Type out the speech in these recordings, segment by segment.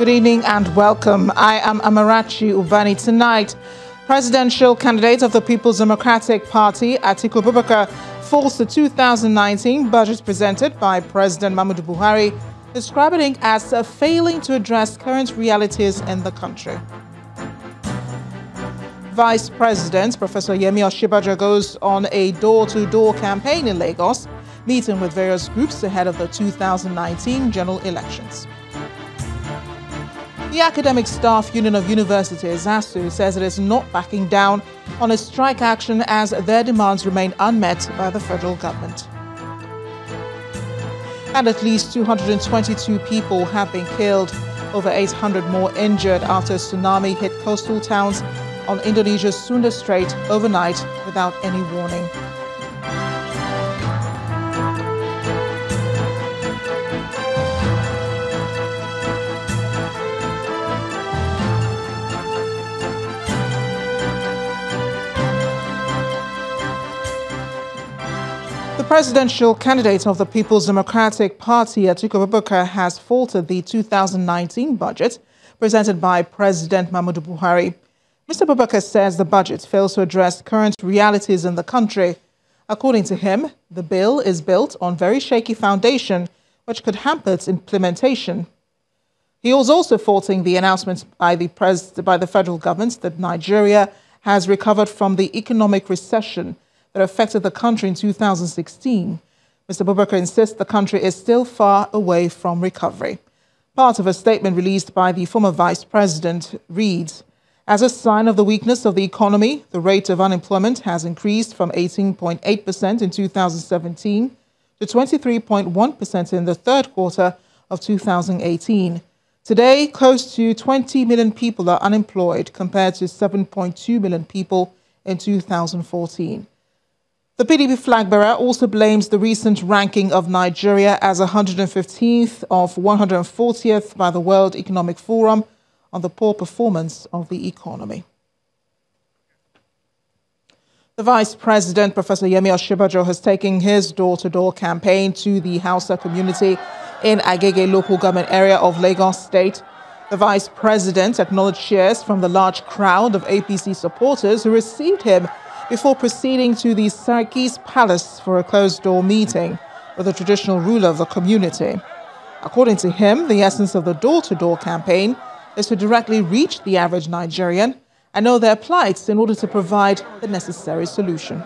Good evening and welcome. I am Amarachi Ubani. Tonight, presidential candidate of the People's Democratic Party, Atiku, falls the 2019 budget presented by President Muhammadu Buhari, describing it as failing to address current realities in the country. Vice President Professor Yemi Osinbajo goes on a door-to-door campaign in Lagos, meeting with various groups ahead of the 2019 general elections. The Academic Staff Union of Universities, ASU, says it is not backing down on a strike action as their demands remain unmet by the federal government. And at least 222 people have been killed, over 800 more injured after a tsunami hit coastal towns on Indonesia's Sunda Strait overnight without any warning. The presidential candidate of the People's Democratic Party, Atiku, has faulted the 2019 budget presented by President Muhammadu Buhari. Mr. Abubakar says the budget fails to address current realities in the country. According to him, the bill is built on very shaky foundation, which could hamper its implementation. He was also faulting the announcement by the federal government that Nigeria has recovered from the economic recession that affected the country in 2016. Mr. Abubakar insists the country is still far away from recovery. Part of a statement released by the former vice president reads, "As a sign of the weakness of the economy, the rate of unemployment has increased from 18.8% in 2017 to 23.1% in the third quarter of 2018. Today, close to 20 million people are unemployed compared to 7.2 million people in 2014. The PDP flag bearer also blames the recent ranking of Nigeria as 115th of 140th by the World Economic Forum on the poor performance of the economy. The Vice President, Professor Yemi Osinbajo, has taken his door-to-door campaign to the Hausa community in Agege local government area of Lagos State. The Vice President acknowledged cheers from the large crowd of APC supporters who received him before proceeding to the Shaky's palace for a closed-door meeting with the traditional ruler of the community. According to him, the essence of the door-to-door campaign is to directly reach the average Nigerian and know their plights in order to provide the necessary solution.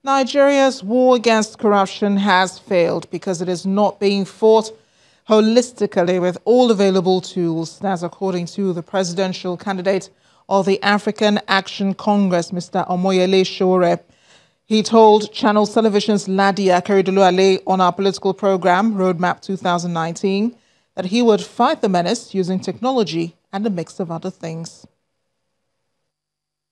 Nigeria's war against corruption has failed because it is not being fought holistically with all available tools. That's according to the presidential candidate of the African Action Congress, Mr. Omoyele Sowore. He told Channel Television's Ladi Akeredolu on our political program, Roadmap 2019, that he would fight the menace using technology and a mix of other things.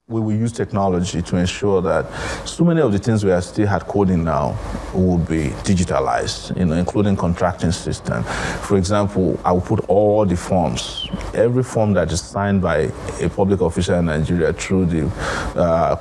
We will use technology to ensure that so many of the things we are still hard coding now will be digitalized, including contracting system. For example, I will put all the forms, every form that is signed by a public official in Nigeria through the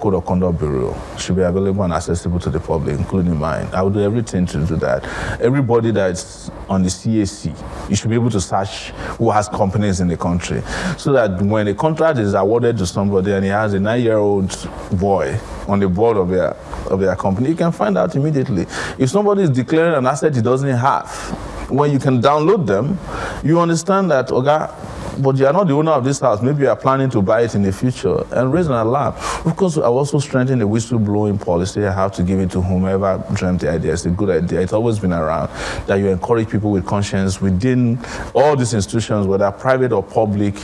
Code of Conduct Bureau should be available and accessible to the public, including mine. I will do everything to do that. Everybody that's on the CAC, you should be able to search who has companies in the country, so that when a contract is awarded to somebody and he has a 9-year-old boy on the board of their company, you can find out immediately. If somebody is declaring an asset he doesn't have, when you can download them, you understand that, okay, but you are not the owner of this house. Maybe you are planning to buy it in the future, and raise an alarm. Of course, I also strengthen the whistleblowing policy. I have to give it to whomever dreamt the idea. It's a good idea. It's always been around, that you encourage people with conscience within all these institutions, whether private or public,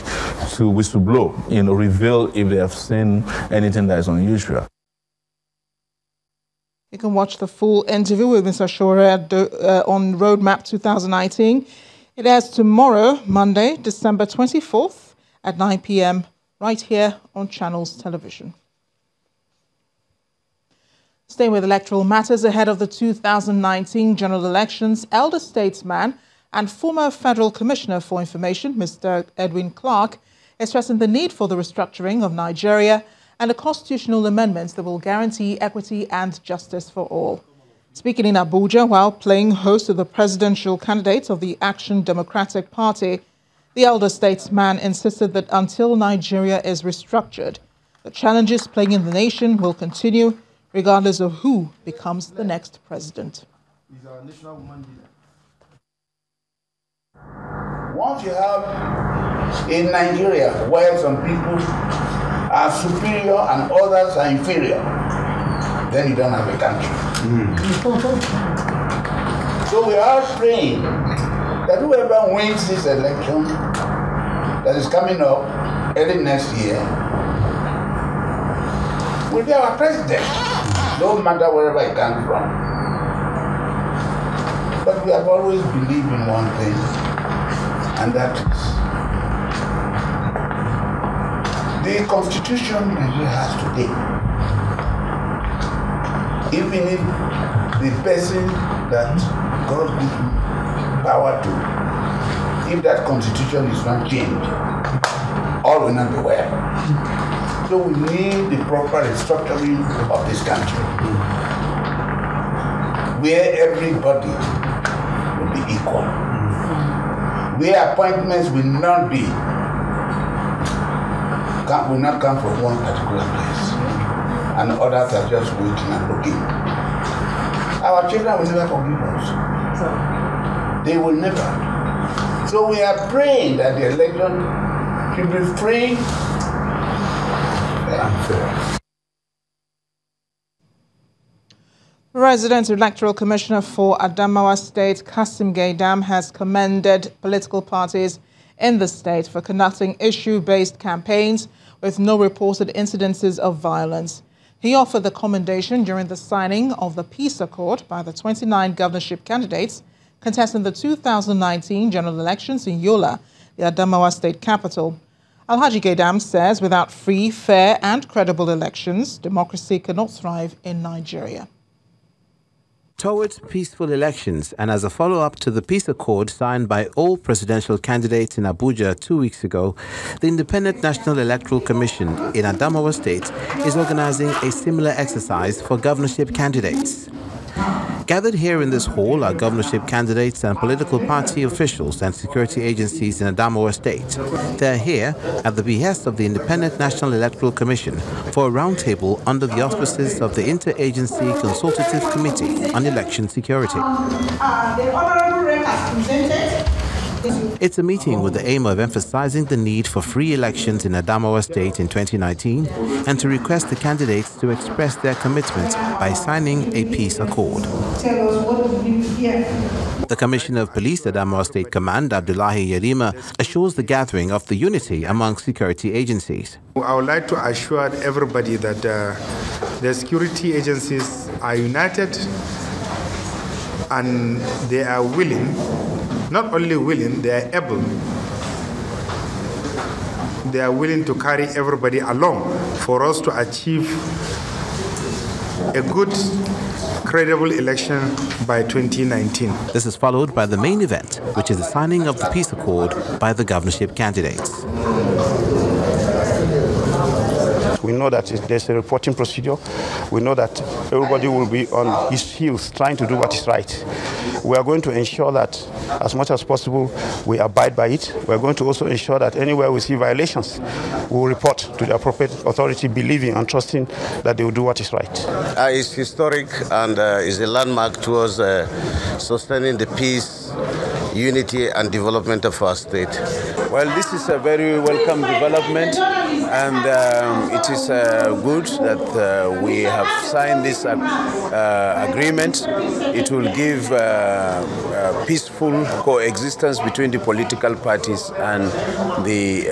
to whistleblow, reveal if they have seen anything that is unusual. You can watch the full interview with Mr. Sowore on Roadmap 2019 It airs tomorrow, Monday, December 24th at 9 p.m. right here on Channels Television. Staying with electoral matters ahead of the 2019 general elections, elder statesman and former Federal Commissioner for Information, Mr. Edwin Clark, is stressing the need for the restructuring of Nigeria and the constitutional amendments that will guarantee equity and justice for all. Speaking in Abuja while playing host to the presidential candidates of the Action Democratic Party, the elder statesman insisted that until Nigeria is restructured, the challenges plaguing the nation will continue regardless of who becomes the next president. Once you have in Nigeria where some people are superior and others are inferior, then you don't have a country. So we are praying that whoever wins this election that is coming up early next year will be our president, no matter wherever it comes from. But we have always believed in one thing, and that is the constitution Nigeria has today. Even if the person that God gives power to, if that constitution is not changed, all will not be well. So we need the proper restructuring of this country, where everybody will be equal, where appointments will not come from one particular place, and others are just waiting and looking. Our children will never forgive us. They will never. So we are praying that the election should be free and fair. Resident Electoral Commissioner for Adamawa State, Kasim Gaidam, has commended political parties in the state for conducting issue-based campaigns with no reported incidences of violence. He offered the commendation during the signing of the peace accord by the 29 governorship candidates contesting the 2019 general elections in Yola, the Adamawa state capital. Alhaji Gaidam says without free, fair and credible elections, democracy cannot thrive in Nigeria. Towards peaceful elections, and as a follow-up to the peace accord signed by all presidential candidates in Abuja 2 weeks ago, the Independent National Electoral Commission in Adamawa State is organizing a similar exercise for governorship candidates. Gathered here in this hall are governorship candidates and political party officials and security agencies in Adamawa State. They're here at the behest of the Independent National Electoral Commission for a roundtable under the auspices of the Interagency Consultative Committee on Election Security. The Honorable Rep has presented. It's a meeting with the aim of emphasizing the need for free elections in Adamawa State in 2019 and to request the candidates to express their commitment by signing a peace accord. Tell us what will be here. The Commissioner of Police, Adamawa State Command, Abdullahi Yarima, assures the gathering of the unity among security agencies. I would like to assure everybody that the security agencies are united and they are willing. Not only willing, they are able. They are willing to carry everybody along for us to achieve a good, credible election by 2019. This is followed by the main event, which is the signing of the peace accord by the governorship candidates. We know that there's a reporting procedure. We know that everybody will be on his heels trying to do what is right. We are going to ensure that as much as possible we abide by it. We are going to also ensure that anywhere we see violations, we will report to the appropriate authority, believing and trusting that they will do what is right. It's historic and is a landmark towards sustaining the peace, unity and development of our state. Well, this is a very welcome development, And it is good that we have signed this agreement. It will give peaceful coexistence between the political parties and the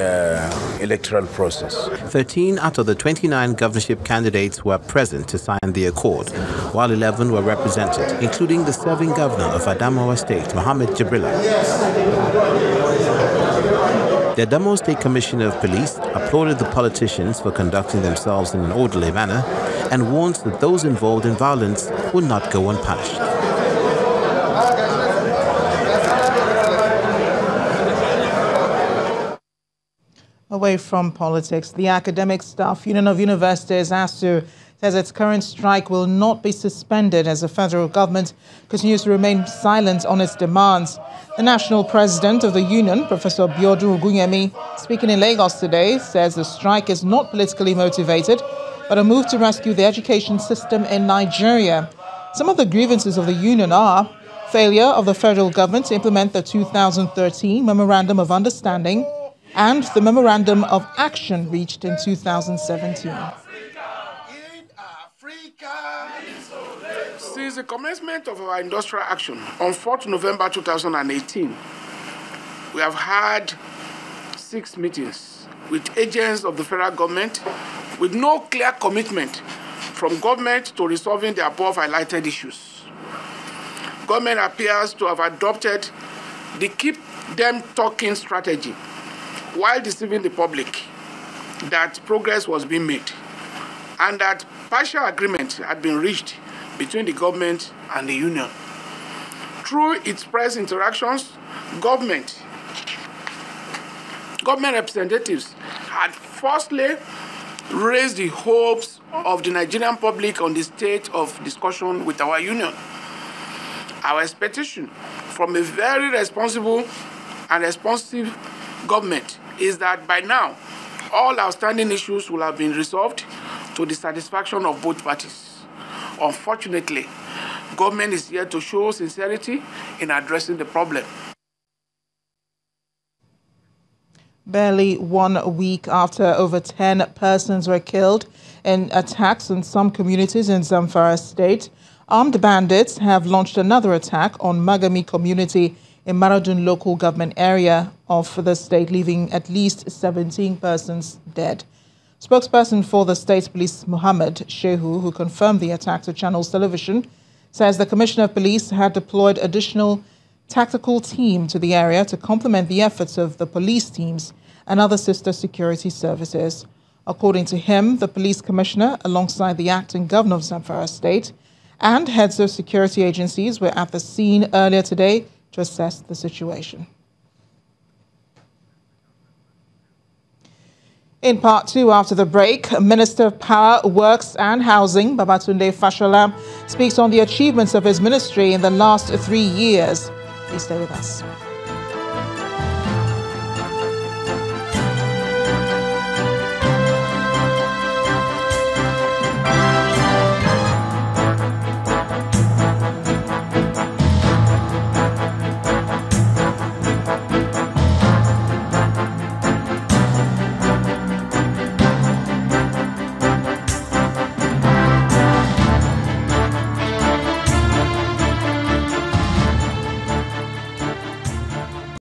electoral process. 13 out of the 29 governorship candidates were present to sign the accord, while 11 were represented, including the serving governor of Adamawa State, Mohammed Jibrilla. The Adamawa State Commissioner of Police applauded the politicians for conducting themselves in an orderly manner and warns that those involved in violence will not go unpunished. Away from politics, the Academic Staff Union of Universities, ASU, says its current strike will not be suspended as the federal government continues to remain silent on its demands. The national president of the union, Professor Biodun Ogunyemi, speaking in Lagos today, says the strike is not politically motivated, but a move to rescue the education system in Nigeria. Some of the grievances of the union are failure of the federal government to implement the 2013 Memorandum of Understanding and the Memorandum of Action reached in 2017. Since the commencement of our industrial action on 4th November 2018, we have had 6 meetings with agents of the federal government with no clear commitment from government to resolving the above highlighted issues. Government appears to have adopted the keep them talking strategy while deceiving the public that progress was being made and that partial agreement had been reached between the government and the union. Through its press interactions, government representatives had firstly raised the hopes of the Nigerian public on the state of discussion with our union. Our expectation from a very responsible and responsive government is that by now, all outstanding issues will have been resolved to the satisfaction of both parties. Unfortunately, government is here to show sincerity in addressing the problem. Barely 1 week after over 10 persons were killed in attacks in some communities in Zamfara State, armed bandits have launched another attack on Magami community in Maradun local government area of the state, leaving at least 17 persons dead. Spokesperson for the state police, Muhammad Shehu, who confirmed the attack to Channels Television, says the Commissioner of Police had deployed additional tactical team to the area to complement the efforts of the police teams and other sister security services. According to him, the police commissioner, alongside the acting governor of Zamfara State and heads of security agencies, were at the scene earlier today to assess the situation. In part 2, after the break, Minister of Power, Works and Housing, Babatunde Fashola, speaks on the achievements of his ministry in the last 3 years. Please stay with us.